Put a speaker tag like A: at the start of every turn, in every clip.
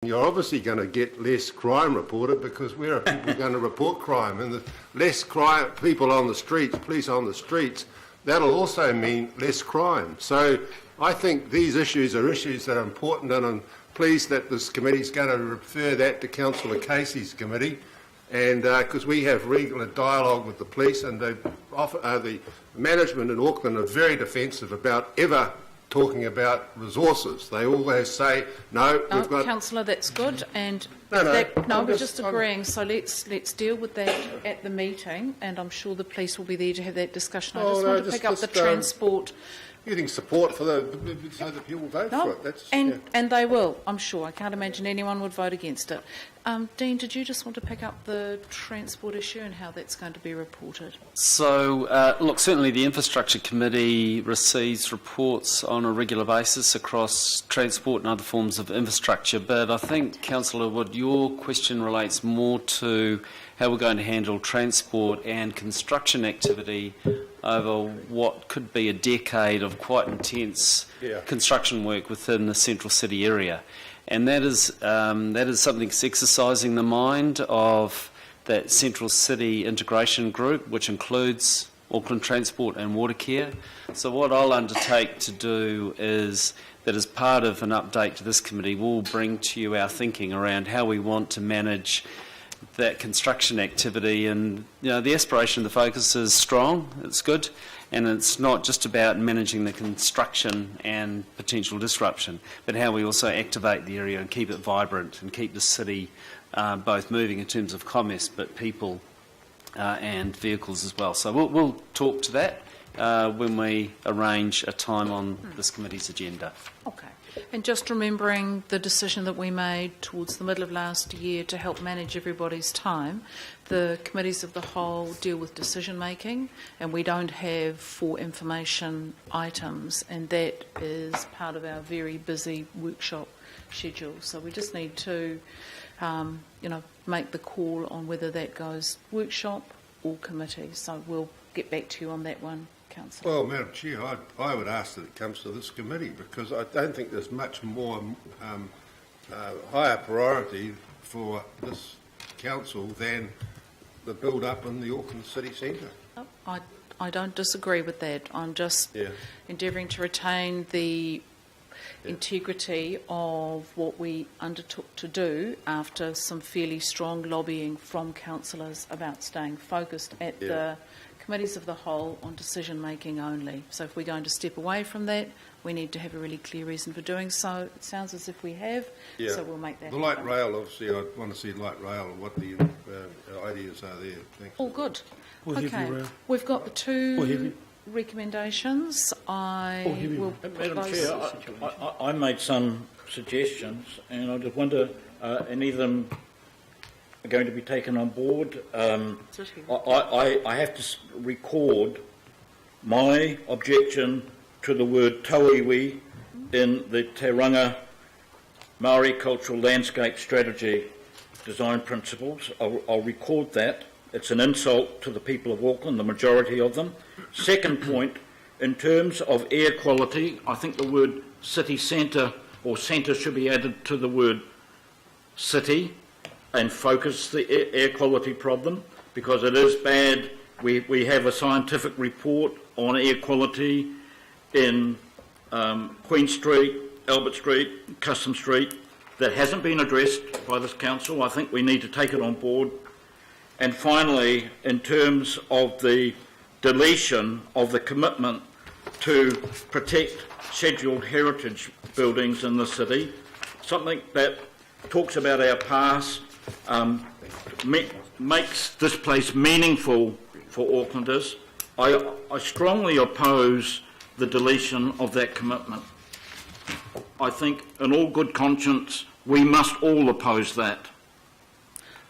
A: You're obviously going to get less crime reported, because where are people going to report crime? And the less crime, people on the streets, police on the streets, that'll also mean less crime. So I think these issues are issues that are important, and I'm pleased that this committee is going to refer that to Councillor Casey's committee, and because we have regular dialogue with the police, and the management in Auckland are very defensive about ever talking about resources. They always say, no, we've got...
B: Councillor, that's good, and we're just agreeing, so let's deal with that at the meeting, and I'm sure the police will be there to have that discussion. I just want to pick up the transport...
A: Getting support for so that people vote for it. That's,
B: and they will, I'm sure. I can't imagine anyone would vote against it. Dean, did you just want to pick up the transport issue and how that's going to be reported?
C: So, look, certainly the Infrastructure Committee receives reports on a regular basis across transport and other forms of infrastructure, but I think, Councillor Wood, your question relates more to how we're going to handle transport and construction activity over what could be a decade of quite intense construction work within the central city area. And that is something that's exercising the mind of that central city integration group, which includes Auckland Transport and Watercare. So what I'll undertake to do is that, as part of an update to this committee, we'll bring to you our thinking around how we want to manage that construction activity. And the aspiration, the focus is strong, it's good, and it's not just about managing the construction and potential disruption, but how we also activate the area and keep it vibrant and keep the city both moving in terms of commerce, but people and vehicles as well. So we'll talk to that when we arrange a time on this committee's agenda.
B: Okay. And just remembering the decision that we made towards the middle of last year to help manage everybody's time, the committees of the whole deal with decision making, and we don't have 4 information items, and that is part of our very busy workshop schedule. So we just need to make the call on whether that goes workshop or committee. So we'll get back to you on that one. Councillor.
A: Well, Madam Chair, I would ask that it comes to this committee, because I don't think there's much more higher priority for this council than the build-up in the Auckland city centre.
B: I don't disagree with that. I'm just endeavouring to retain the integrity of what we undertook to do after some fairly strong lobbying from councillors about staying focused at the committees of the whole on decision making only. So if we're going to step away from that, we need to have a really clear reason for doing so. It sounds as if we have, so we'll make that
A: The light rail, obviously, I'd want to see light rail and what the ideas are there. Thanks.
B: All good. Okay, we've got the 2 recommendations. Will
D: Madam Chair, I made some suggestions, and I just wonder, any of them are going to be taken on board. I have to record my objection to the word tauiwi in the Te Ranga Māori Cultural Landscape Strategy Design Principles. I'll record that. It's an insult to the people of Auckland, the majority of them. Second point, in terms of air quality, I think the word city centre or centre should be added to the word city and focus the air quality problem, because it is bad. We have a scientific report on air quality in Queen Street, Albert Street, Custom Street that hasn't been addressed by this council. I think we need to take it on board. And finally, in terms of the deletion of the commitment to protect scheduled heritage buildings in the city, something that talks about our past, makes this place meaningful for Aucklanders. I strongly oppose the deletion of that commitment. I think in all good conscience we must all oppose that.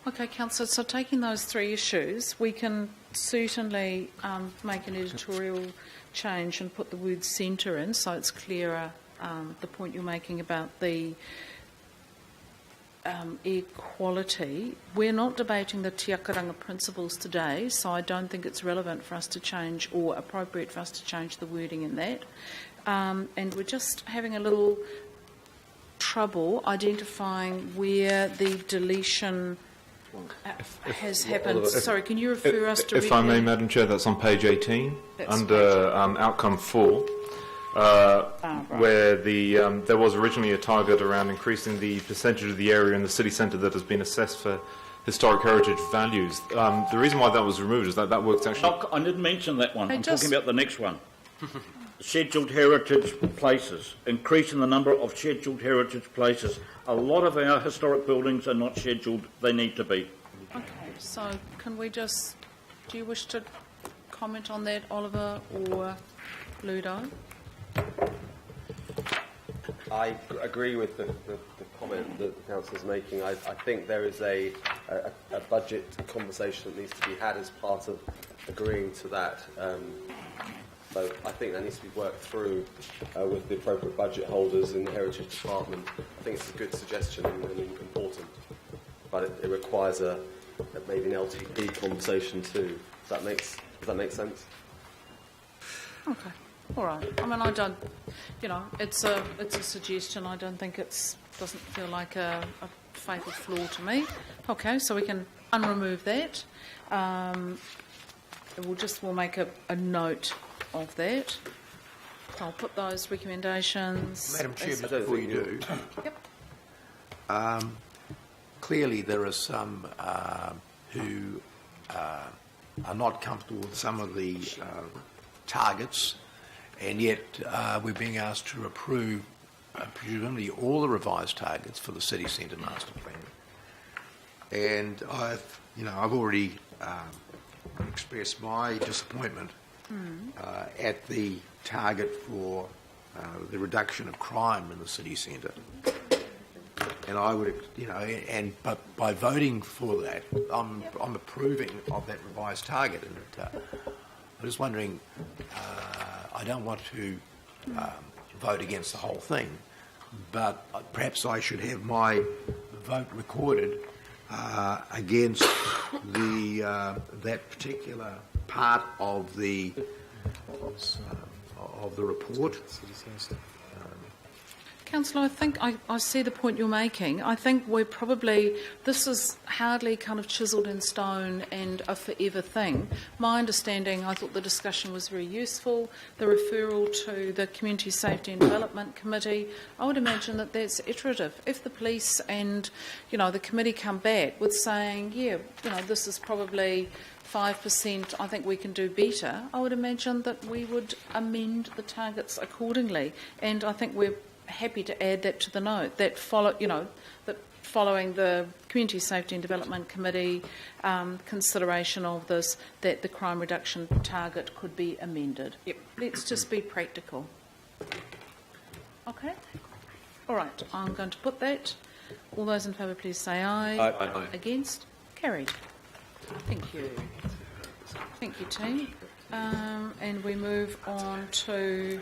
B: Okay, Councillor, so taking those 3 issues, we can certainly make an editorial change and put the word centre in, so it's clearer, the point you're making about the air quality. We're not debating the tiakaranga principles today, so I don't think it's relevant for us to change or appropriate for us to change the wording in that. And we're just having a little trouble identifying where the deletion has happened. Sorry, can you refer us to...
E: If I may, Madam Chair, that's on page 18,
B: That's
E: under outcome 4, where there was originally a target around increasing the percentage of the area in the city centre that has been assessed for historic heritage values. The reason why that was removed is that that works actually...
D: I didn't mention that one. I'm talking about the next one. Scheduled heritage places, increasing the number of scheduled heritage places. A lot of our historic buildings are not scheduled, they need to be.
B: Okay, so can we just... Do you wish to comment on that, Oliver or Ludo?
F: I agree with the comment that the council is making. I think there is a budget conversation that needs to be had as part of agreeing to that. So I think that needs to be worked through with the appropriate budget holders in the Heritage Department. I think it's a good suggestion and important, but it requires maybe an LTP conversation too. Does that make sense?
B: Okay, all right. I mean, I don't, it's a suggestion. I don't think doesn't feel like a fatal flaw to me. Okay, so we can unremove that. We'll make a note of that. I'll put those recommendations...
G: Madam Chair, before you do,
B: Yep.
G: Clearly there are some who are not comfortable with some of the targets, and yet we're being asked to approve presumably all the revised targets for the city centre master plan. And I've already expressed my disappointment at the target for the reduction of crime in the city centre. And I would, but by voting for that, I'm approving of that revised target. And I'm just wondering, I don't want to vote against the whole thing, but perhaps I should have my vote recorded against that particular part of the report.
B: Councillor, I think I see the point you're making. I think this is hardly kind of chiselled in stone and a forever thing. My understanding, I thought the discussion was very useful. The referral to the Community Safety and Development Committee, I would imagine that that's iterative. If the police and, the committee come back with saying, this is probably 5%, I think we can do better, I would imagine that we would amend the targets accordingly. And I think we're happy to add that to the note, that following the Community Safety and Development Committee consideration of this, that the crime reduction target could be amended. Yep. Let's just be practical. Okay? All right, I'm going to put that. All those in favour, please say aye.
F: Aye.
B: Against? Carried. Thank you. Thank you, team. And we move on to